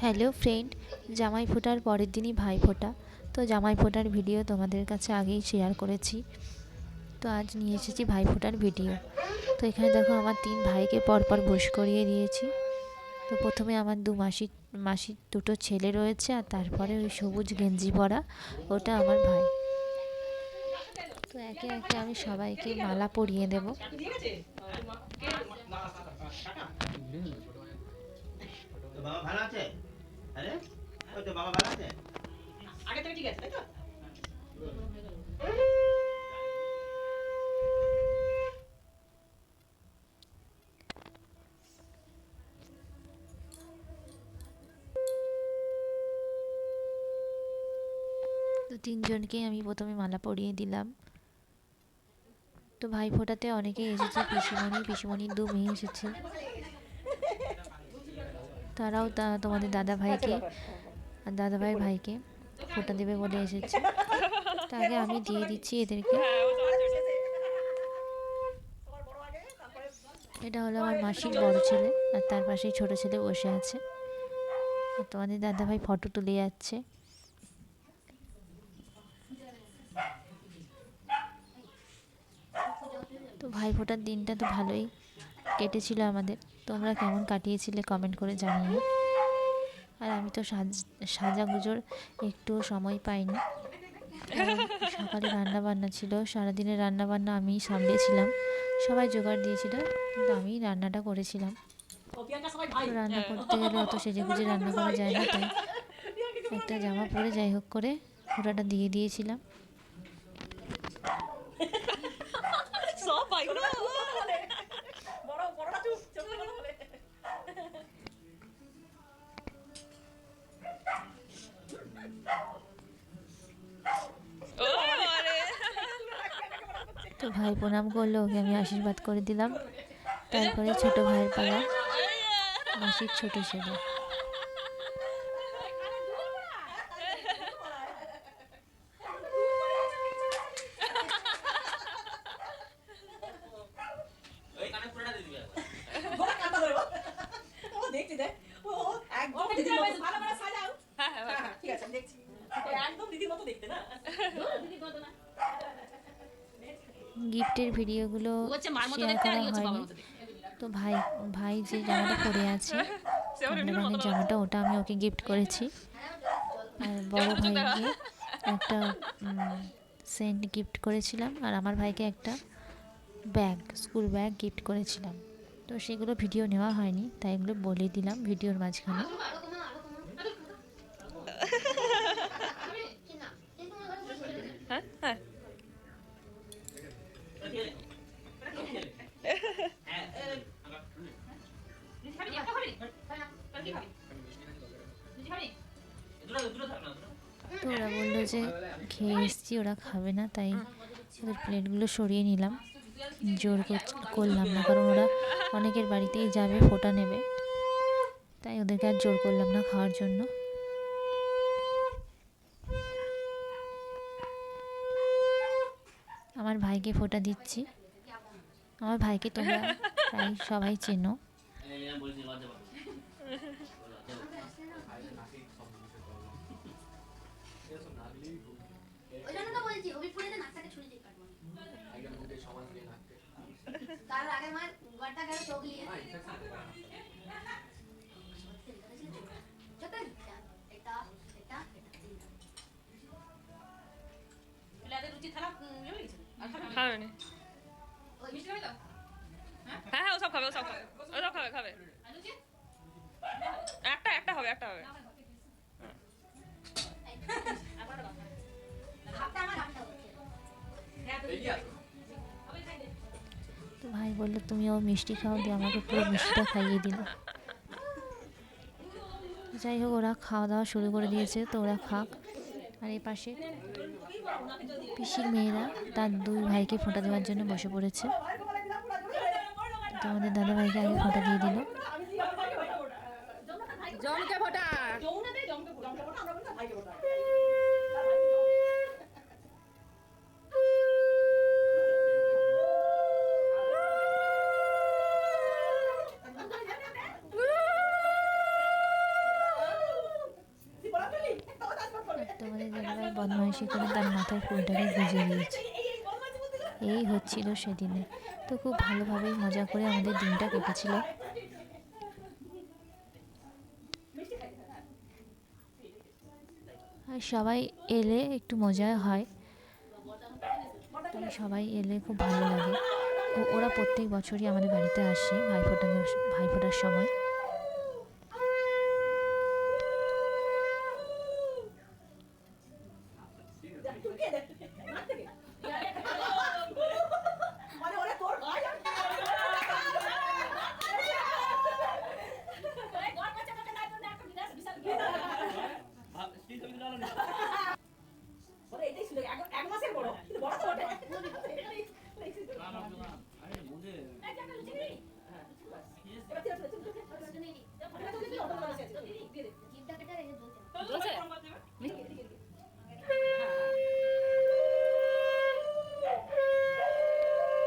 Hello friend, জামাই ফোটার পরের দিনই ভাই ফোটা। তো জামাই ফোটার ভিডিও তোমাদের কাছে আগেই শেয়ার করেছি। তো আজ নিয়ে এসেছি ভাই ফোটার ভিডিও। তো এখানে দেখো আমার 3 ভাইকে পরপর বস করিয়ে দিয়েছি। তো প্রথমে আমার মাসির দুটো ছেলে রয়েছে, আর তারপরে ওই সবুজ গেঞ্জি পরা ওটা আমার ভাই। তো একে একে আমি সবাইকে মালা পরিয়ে দেব। বাবা ভালো আছে? আরে ওই তো বাবা ভালো আছে? আগে থেকে ঠিক আছে তাই তো? তো 3জনকেই আমি প্রথমে মালা পরিয়ে দিলাম। তো ভাই ফোটাতে অনেকেই এসেছে, পিসিমণির 2 মেয়ে এসেছে। তারাও তোমাদের দাদা ভাইয়ের ভাইকে ফোঁটা দেবে বলে এসেছে। তাকে আমি দিয়ে দিচ্ছি এদেরকে। এটা হলো আমার মাসির বড় ছেলে, আর তার পাশেই ছোট ছেলে বসে আছে। আর তোমাদের দাদা ভাই ফটো তুলে যাচ্ছে। তো ভাই ফোটার দিনটা তো ভালোই কেটেছিল আমাদের। তোমরা কেমন কাটিয়েছিলে কমেন্ট করে জানিও। আর আমি তো সাজাগুজোর একটুও সময় পাইনি, কারণ সকালে রান্না বান্না ছিল। সারাদিনের রান্না বান্না আমিই সামলেছিলাম, সবাই জোগাড় দিয়েছিল, কিন্তু আমি রান্নাটা করেছিলাম। তো রান্না করতে গেলে অত সেজেগুজে রান্না করা যায় না, তাই একটা জামা পরে যাই হোক করে ফোঁটাটা দিয়ে দিয়েছিলাম। তো ভাই প্রণাম করলো, ওকে আমি আশীর্বাদ করে দিলাম। তারপরে ছোট ভাইয়ের পালা, মাসির ছোট ছেলে। ওই কানে পুরোটা দিয়ে দিবি বড় কাটা ধরে ও দেখতে দে ও একদম দিদির মতো ভালো করে সাজাও। হ্যাঁ হ্যাঁ ঠিক আছে দেখছি একদম দিদির মতো দেখতে না দিদির মতো না। গিফটের ভিডিওগুলো শেয়ার করা হয়নি। তো ভাই যে জামাটা পরে আছে, কমলা রঙের জামাটা, ওটা আমি ওকে গিফট করেছি। আর বড় ভাইকে একটা সেন্ট গিফট করেছিলাম, আর আমার ভাইকে একটা স্কুল ব্যাগ গিফট করেছিলাম। তো সেগুলো ভিডিও নেওয়া হয়নি, তাই এগুলো বলে দিলাম ভিডিওর মাঝখানে। তো ওরা বললো যে খেয়ে এসছি, ওরা খাবে না, তাই ওদের প্লেটগুলো সরিয়ে নিলাম। জোর করলাম না, কারণ ওরা অনেকের বাড়িতেই যাবে, ফোঁটা নেবে, তাই ওদেরকে আর জোর করলাম না খাওয়ার জন্য। আমার ভাইকে ফোঁটা দিচ্ছি। আমার ভাইকে তোমরা প্রায় সবাই চেনো। খাবে না। হ্যাঁ হ্যাঁ, ওসব খাবে, ওসব খাবে, ওসব খাবে খাবে। একটা একটা হবে, একটা হবে। তো ভাই বললো তুমিও মিষ্টি খাও, দিয়ে আমাকে পুরো মিষ্টিটা খাইয়ে দিল। যাই হোক, ওরা খাওয়া দাওয়া শুরু করে দিয়েছে, তো ওরা খাক। আর এই পাশে পিসির মেয়েরা তার 2 ভাইকে ফোঁটা দেওয়ার জন্য বসে পড়েছে। তো আমাদের দাদা ভাইকে আগে ফোঁটা দিয়ে দিল। তোমাদের দাদাভাই বদমাইশি করে তার মাথায় ফুলটাকে গুঁজে দিয়েছে। এই হচ্ছিল সেদিনে। তো খুব ভালোভাবেই মজা করে আমাদের দিনটা কেটেছিল। আর সবাই এলে একটু মজা হয়, তাই সবাই এলে খুব ভালো লাগে। ওরা প্রত্যেক বছরই আমাদের বাড়িতে আসে ভাইফোঁটার সময়। মানে ওরা তোর ভাই বলে এটাই ছিল এক মাসের বড়, কিন্তু বড় তো ওটা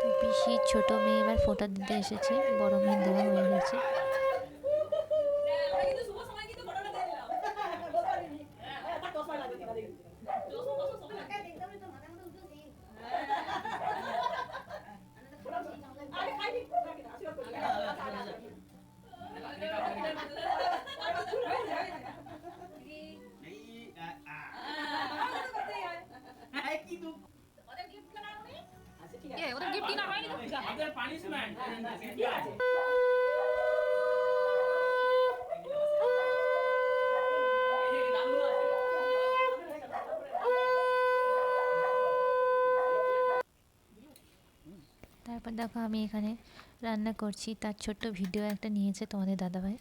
তো পিসির ছোট মেয়ে এবার ফোঁটা দিতে এসেছে, বড় মেয়ে দেওয়া হয়ে গেছে। ওদের গিফট কিনা হয়নি তো? তারপর দেখো আমি এখানে রান্না করছি, তার ছোট্ট ভিডিও একটা নিয়েছে তোমাদের দাদাভাই।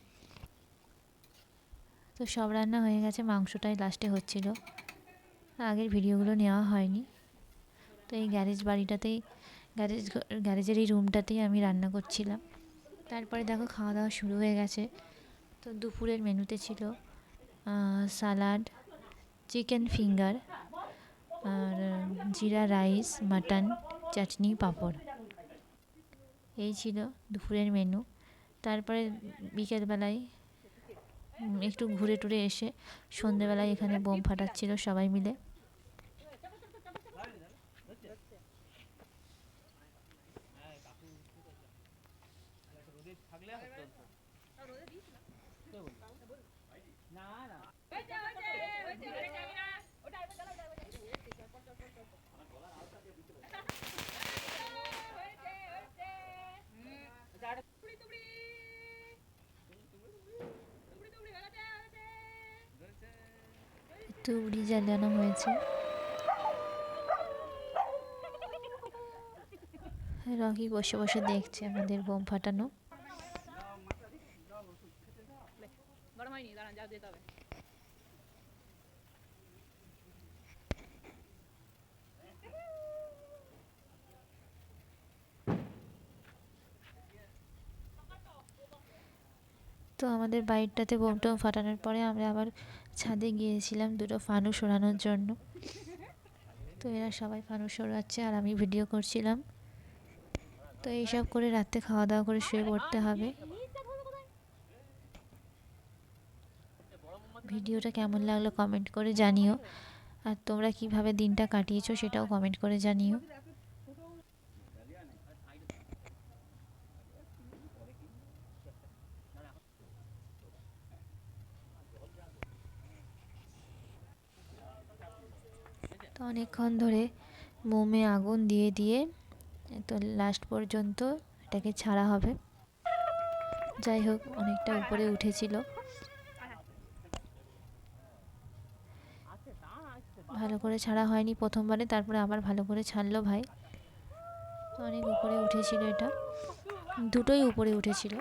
তো সব রান্না হয়ে গেছে, মাংসটাই লাস্টে হচ্ছিল, আগের ভিডিওগুলো নেওয়া হয়নি। তো এই গ্যারেজের এই রুমটাতেই আমি রান্না করছিলাম। তারপরে দেখো খাওয়া দাওয়া শুরু হয়ে গেছে। তো দুপুরের মেনুতে ছিল সালাড, চিকেন ফিঙ্গার, আর জিরা রাইস, মাটন, চাটনি, পাঁপড়। এই ছিল দুপুরের মেনু। তারপরে বিকেলবেলায় একটু ঘুরে টুরে এসে সন্ধেবেলায় এখানে বোম ফাটাচ্ছিল সবাই মিলে। তুবড়ি জ্বালানো হয়েছে। রকি বসে বসে দেখছে আমাদের বোম ফাটানো। গরম হয়নি, দাঁড়ান যা দিতে হবে। তো আমাদের বাড়িটাতে বোম টোম ফাটানোর পরে আমরা আবার ছাদে গিয়েছিলাম দুটো ফানুস ওড়ানোর জন্য। তো এরা সবাই ফানুস ওড়াচ্ছে আর আমি ভিডিও করছিলাম। তো এইসব করে রাতে খাওয়া দাওয়া করে শুয়ে পড়তে হবে। ভিডিওটা কেমন লাগলো কমেন্ট করে জানিও, আর তোমরা কিভাবে দিনটা কাটিয়েছো সেটাও কমেন্ট করে জানিও। তো অনেকক্ষণ ধরে মোমে আগুন দিয়ে দিয়ে তো লাস্ট পর্যন্ত এটাকে ছাড়া হবে। যাই হোক, অনেকটা উপরে উঠেছিল, ভালো করে ছাড়া হয়নি প্রথমবারে, তারপরে আবার ভালো করে ছাড়লো ভাই। তো অনেক উপরে উঠেছিল, এটা দুটোই উপরে উঠেছিল।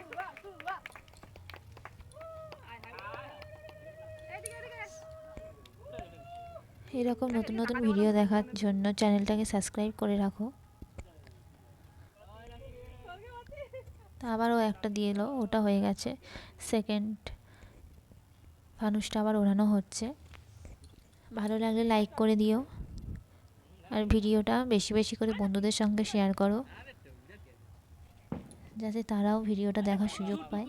এরকম নতুন নতুন ভিডিও দেখার জন্য চ্যানেলটাকে সাবস্ক্রাইব করে রাখো। তা আবারও একটা দিয়ে এলো, ওটা হয়ে গেছে। সেকেন্ড ফানুসটা আবার ওড়ানো হচ্ছে। ভালো লাগলে লাইক করে দিও, আর ভিডিওটা বেশি বেশি করে বন্ধুদের সঙ্গে শেয়ার করো, যাতে তারাও ভিডিওটা দেখার সুযোগ পায়।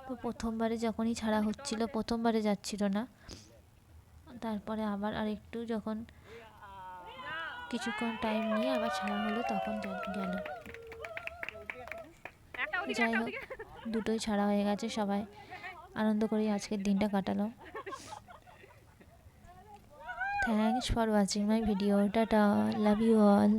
তো প্রথমবারে যখনই ছাড়া হচ্ছিল, প্রথমবারে যাচ্ছিল না, তারপরে আবার আরেকটু যখন কিছুক্ষণ টাইম নিয়ে আবার ছাড়া হলো তখন গেল। যাই হোক, দুটোই ছাড়া হয়ে গেছে, সবাই আনন্দ করে আজকের দিনটা কাটালো। Thanks for watching my video, tata, love you all.